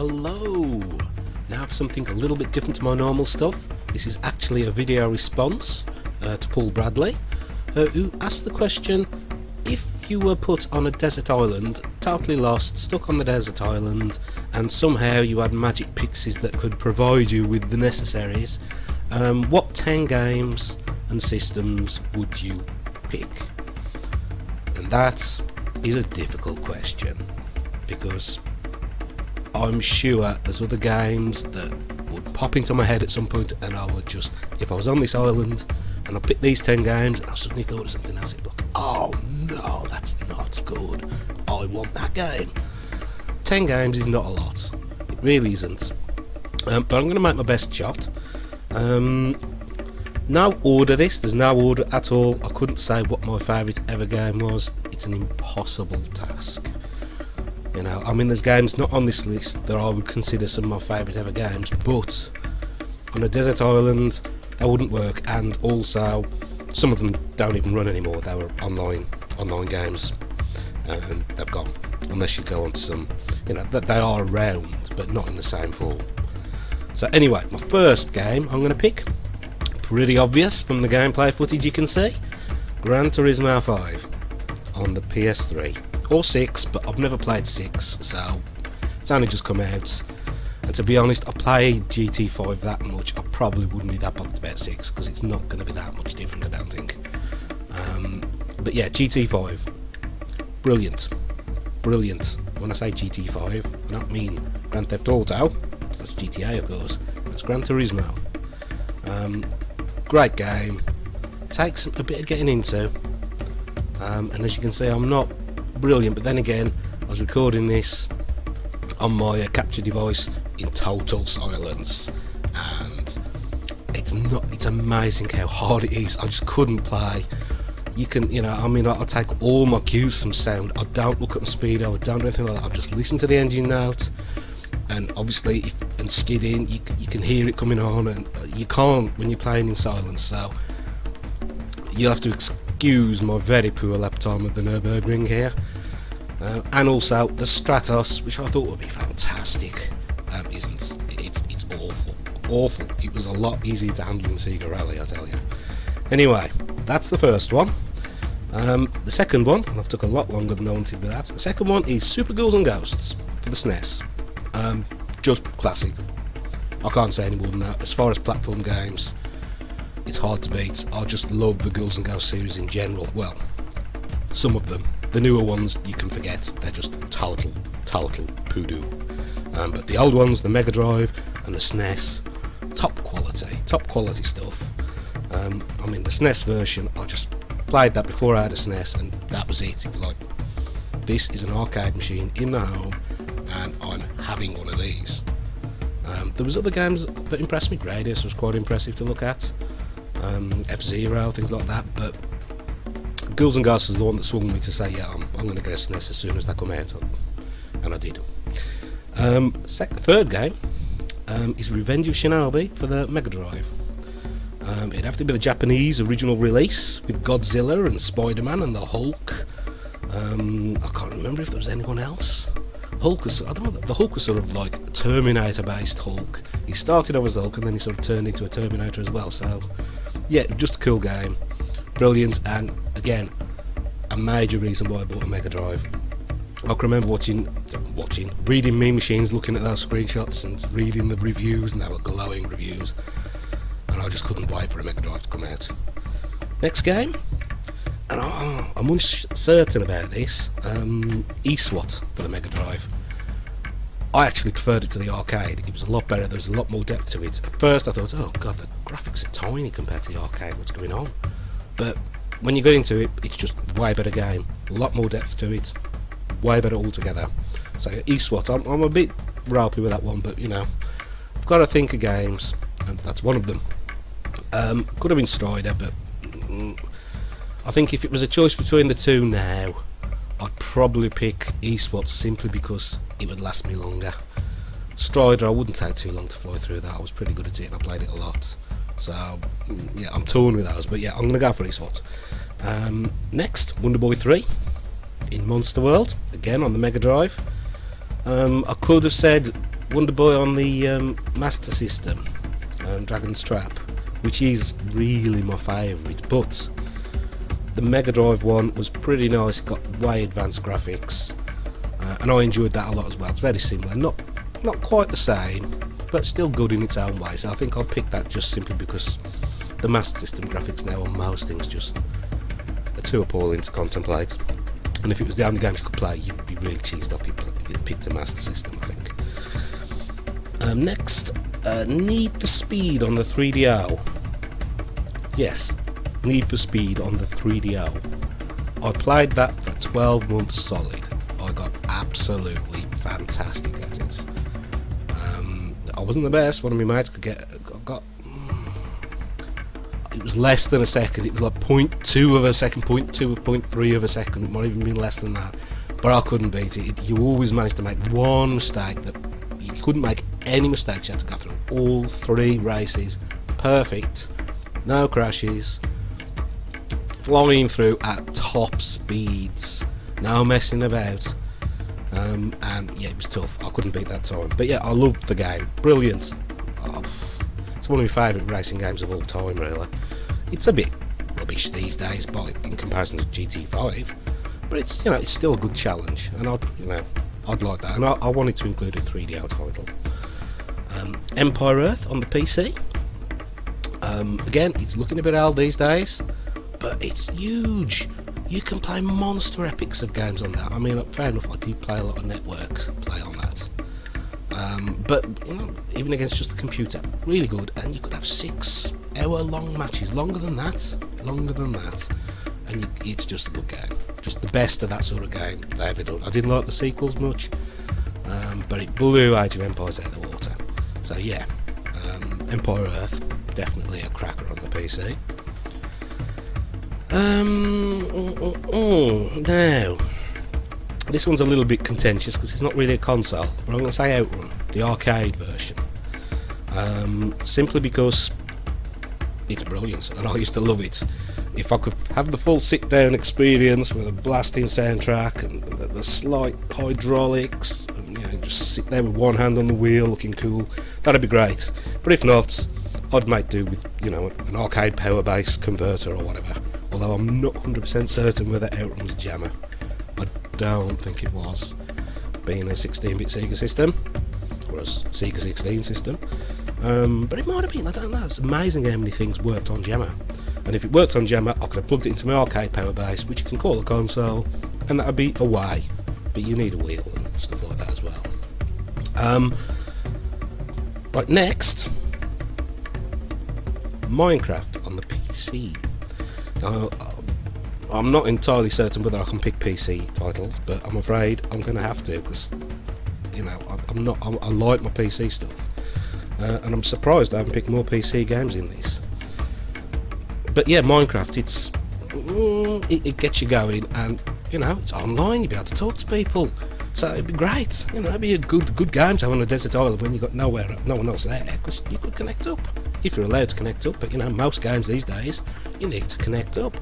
Hello! Now for something a little bit different to my normal stuff. This is actually a video response to Paul Bradley, who asked the question: if you were put on a desert island, totally lost, stuck on the desert island, and somehow you had magic pixies that could provide you with the necessaries, what 10 games and systems would you pick? And that is a difficult question, because I'm sure there's other games that would pop into my head at some point, and I would just, if I was on this island and I picked these 10 games and I suddenly thought of something else, it'd be like, oh no, that's not good, I want that game. 10 games is not a lot, it really isn't, but I'm going to make my best shot. No order there's no order at all. I couldn't say what my favourite ever game was. It's an impossible task. You know, I mean, there's games not on this list that I would consider some of my favourite ever games, but on a desert island that wouldn't work, and also some of them don't even run anymore. They were online games, and they've gone, unless you go on to some, you know, that they are around but not in the same form. So anyway, my first game I'm going to pick, pretty obvious from the gameplay footage you can see, Gran Turismo 5 on the PS3 or 6, but I've never played 6, so it's only just come out. And to be honest, I played GT5 that much, I probably wouldn't be that bothered about 6, because it's not going to be that much different, I don't think. But yeah, GT5, brilliant. When I say GT5, I don't mean Grand Theft Auto, that's GTA of course, it's Gran Turismo. Great game, takes a bit of getting into, and as you can see, I'm not brilliant, but then again, I was recording this on my capture device in total silence, and it's amazing how hard it is. I just couldn't play. You can, you know, I mean, I take all my cues from sound. I don't look at my speedo, I don't do anything like that. I just listen to the engine notes, and obviously and skid in, you can hear it coming on, and you can't when you're playing in silence, so you have to excuse my very poor lap time of the Nürburgring here. And also the Stratos, which I thought would be fantastic, isn't. It's awful. It was a lot easier to handle in Sega Rally, I tell you. Anyway, that's the first one. The second one, and I've took a lot longer than I wanted with that. The second one is Super Ghouls and Ghosts for the SNES. Just classic. I can't say any more than that. As far as platform games, it's hard to beat. I just love the Ghouls and Ghosts series in general. Well, some of them. The newer ones you can forget, they're just total poo-doo. But the old ones, the Mega Drive and the SNES, top quality stuff. I mean, the SNES version, I just played that before I had a SNES, and that was it. It was like, this is an arcade machine in the home, and I'm having one of these. There was other games that impressed me. Gradius was quite impressive to look at, F-Zero, things like that, but Ghouls and Ghosts is the one that swung me to say, yeah, I'm going to get a SNES as soon as they come out, and I did. Third game is Revenge of Shinobi for the Mega Drive. It'd have to be the Japanese original release with Godzilla and Spider-Man and the Hulk. I can't remember if there was anyone else. Hulk was, I don't know, the Hulk was sort of like Terminator-based Hulk. He started off as Hulk, and then he sort of turned into a Terminator as well. So, yeah, just a cool game. Brilliant, and again, a major reason why I bought a Mega Drive. I can remember reading Meme Machines, looking at those screenshots and reading the reviews, and they were glowing reviews, and I just couldn't wait for a Mega Drive to come out. Next game, and I'm uncertain about this, eSWAT for the Mega Drive. I actually preferred it to the arcade. It was a lot better, there was a lot more depth to it. At first I thought, oh god, the graphics are tiny compared to the arcade, what's going on? But when you get into it, it's just a way better game, a lot more depth to it, way better altogether. So eSWAT, I'm a bit ropey with that one, but you know, I've got to think of games, and that's one of them. Could have been Strider, but I think if it was a choice between the two now, I'd probably pick eSWAT simply because it would last me longer. Strider, I wouldn't take too long to fly through that, I was pretty good at it and I played it a lot. So, yeah, I'm torn with those, but yeah, I'm going to go for eSWAT. Next, Wonder Boy 3 in Monster World, again on the Mega Drive. I could have said Wonder Boy on the Master System, Dragon's Trap, which is really my favourite, but the Mega Drive one was pretty nice. It got way advanced graphics, and I enjoyed that a lot as well. It's very similar, not quite the same, but still good in its own way. So I think I'll pick that just simply because the Master System graphics now on most things just are too appalling to contemplate. And if it was the only games you could play, you'd be really cheesed off. You'd picked a Master System, I think. Next, Need for Speed on the 3DO. Yes, Need for Speed on the 3DO. I played that for 12 months solid. I got absolutely fantastic at it. I wasn't the best. One of my mates could got. It was less than a second. It was like 0.2 of a second, 0.2 or 0.3 of a second. It might even been less than that. But I couldn't beat it. You always managed to make one mistake that you couldn't make any mistakes. You had to go through all 3 races perfect, no crashes, flying through at top speeds, no messing about. And yeah, it was tough. I couldn't beat that time. But yeah, I loved the game. Brilliant. Oh, it's one of my favourite racing games of all time, really. It's a bit rubbish these days, in comparison to GT5, but it's, you know, it's still a good challenge, and I'd like that. And I wanted to include a 3DO title. Empire Earth on the PC. Again, it's looking a bit old these days, but it's huge. You can play monster epics of games on that. I mean, fair enough, I did play a lot of networks play on that. But, you know, even against just the computer, really good. And you could have 6-hour-long matches, longer than that, and it's just a good game. Just the best of that sort of game they ever done. I didn't like the sequels much, but it blew Age of Empires out of the water. So yeah, Empire Earth, definitely a cracker on the PC. Now, this one's a little bit contentious because it's not really a console, but I'm going to say Outrun, the arcade version, simply because it's brilliant and I used to love it. If I could have the full sit-down experience with a blasting soundtrack and the slight hydraulics, and, you know, just sit there with one hand on the wheel looking cool, that'd be great. But if not, I'd make do with, you know, an arcade power base converter or whatever. Although I'm not 100% certain whether Outrun was jammer. I don't think it was, being a 16-bit Sega system, or a Sega 16 system. But it might have been, I don't know. It's amazing how many things worked on jammer. And if it worked on jammer, I could have plugged it into my arcade power base, which you can call a console, and that would be a way. But you need a wheel and stuff like that as well. Right, next, Minecraft on the PC. Now, I'm not entirely certain whether I can pick PC titles, but I'm afraid I'm going to have to, because, you know, I like my PC stuff, and I'm surprised I haven't picked more PC games in this. But yeah, Minecraft, it gets you going, and, you know, it's online. You'll be able to talk to people, so it'd be great. You know, it'd be a good game to have on a desert island when you've got no one else there, because you could connect up if you're allowed to connect up. But, you know, most games these days, you need to connect up.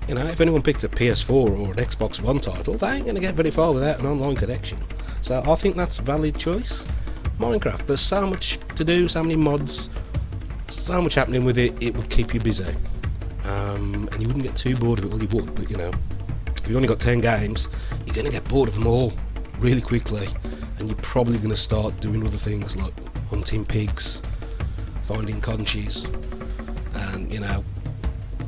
You know, if anyone picked a PS4 or an Xbox One title, they ain't going to get very far without an online connection. So I think that's a valid choice. Minecraft, there's so much to do, so many mods, so much happening with it, it would keep you busy. And you wouldn't get too bored of it. Well, you would, but, you know, if you've only got 10 games, you're going to get bored of them all really quickly, and you're probably going to start doing other things like hunting pigs, finding conches, and, you know,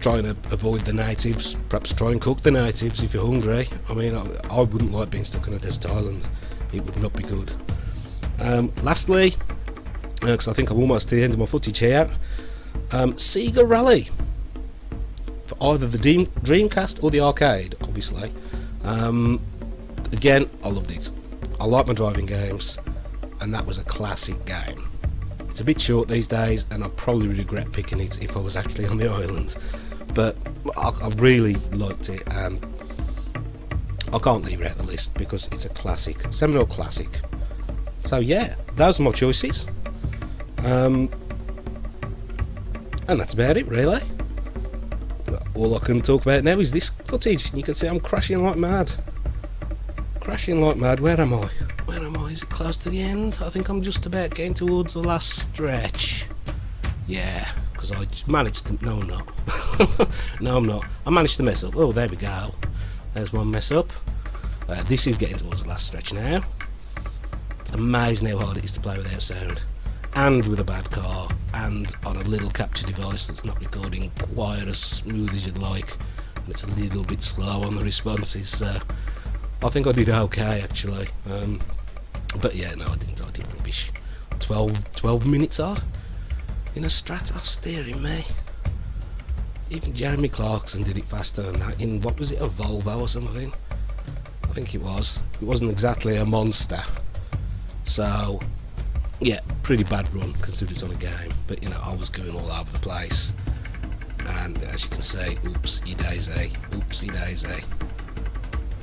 trying to avoid the natives, perhaps try and cook the natives if you're hungry. I mean, I wouldn't like being stuck on a desert island. It would not be good. Lastly, because I think I'm almost to the end of my footage here, Sega Rally, for either the Dreamcast or the arcade, obviously. Again, I loved it. I like my driving games, and that was a classic game. It's a bit short these days, and I probably regret picking it if I was actually on the island, but I really liked it, and I can't leave it out the list because it's a classic, seminal classic. So yeah, those are my choices, and that's about it really. All I can talk about now is this footage. You can see I'm crashing like mad. Where am I? Where am I? Is it close to the end? I think I'm just about getting towards the last stretch. Yeah, because I managed to... No, I'm not. No, I'm not. I managed to mess up. Oh, there we go. There's one mess up. This is getting towards the last stretch now. It's amazing how hard it is to play without sound. And with a bad car. And on a little capture device that's not recording quite as smooth as you'd like. And it's a little bit slow on the responses. I think I did okay, actually. But yeah, no, I didn't. I did rubbish. 12 minutes odd in a Stratos, dearie me. Even Jeremy Clarkson did it faster than that in, what was it, a Volvo or something? I think it was. It wasn't exactly a monster. So, yeah, pretty bad run considering it's on a game. But, you know, I was going all over the place. And as you can see, oopsie daisy, oopsie daisy.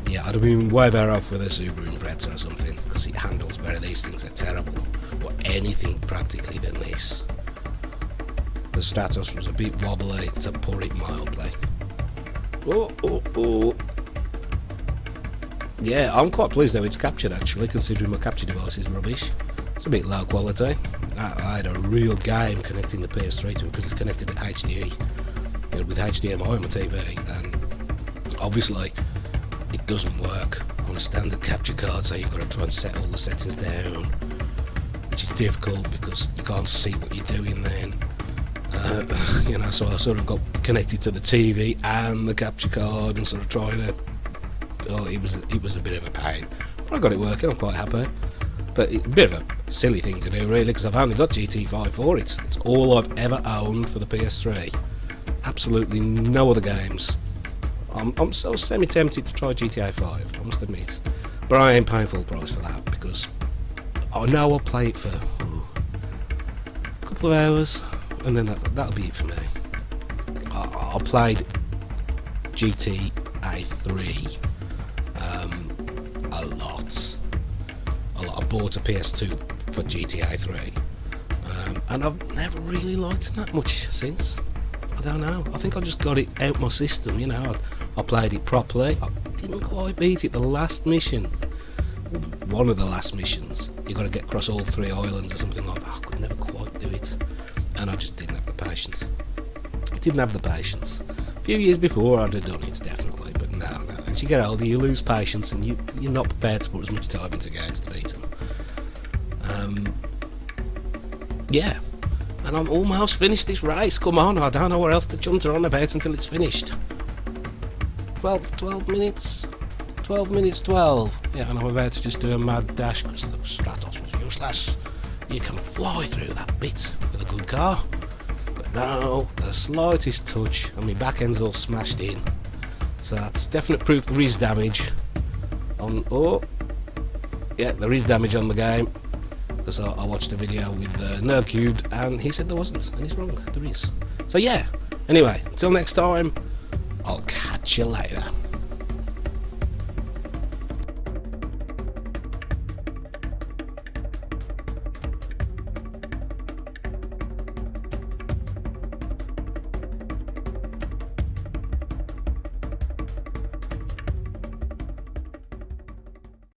Yeah, I'd have been way better off with a Subaru Impreza or something, because it handles better. These things are terrible, or anything practically than this. The Stratos was a bit wobbly, to put it mildly. Oh. Yeah, I'm quite pleased how it's captured, actually, considering my capture device is rubbish. It's a bit low quality. I had a real game connecting the PS3 to it, because it's connected to HD, you know, with HDMI on my TV, and obviously it doesn't work on a standard capture card, so you've got to try and set all the settings down, which is difficult because you can't see what you're doing then. You know, so I sort of got connected to the TV and the capture card and sort of trying to... Oh, it was a bit of a pain. But I got it working, I'm quite happy. But it's a bit of a silly thing to do, really, because I've only got GT5 for it. It's all I've ever owned for the PS3. Absolutely no other games. I'm so semi-tempted to try GTA 5, I must admit. But I ain't paying full price for that, because I know I'll play it for a couple of hours, and then that'll be it for me. I played GTA 3 a lot. I bought a PS2 for GTA 3, and I've never really liked it that much since. I don't know, I think I just got it out my system, you know. I played it properly. I didn't quite beat it. The last mission, one of the last missions, you got to get across all 3 islands or something like that. I could never quite do it, and I just didn't have the patience. I didn't have the patience. A few years before I'd have done it, definitely, but no. As you get older, you lose patience, and you're not prepared to put as much time into games to beat them. Yeah. And I'm almost finished this race. Come on, I don't know what else to chunter on about until it's finished. 12 minutes. 12 minutes 12. Yeah, and I'm about to just do a mad dash because the Stratos was useless. You can fly through that bit with a good car. But no, the slightest touch and my back end's all smashed in. So that's definite proof there is damage on... Oh, yeah, there is damage on the game. Because I watched a video with Nerdcubed and he said there wasn't, and he's wrong, there is. So yeah, anyway, until next time, I'll catch you later.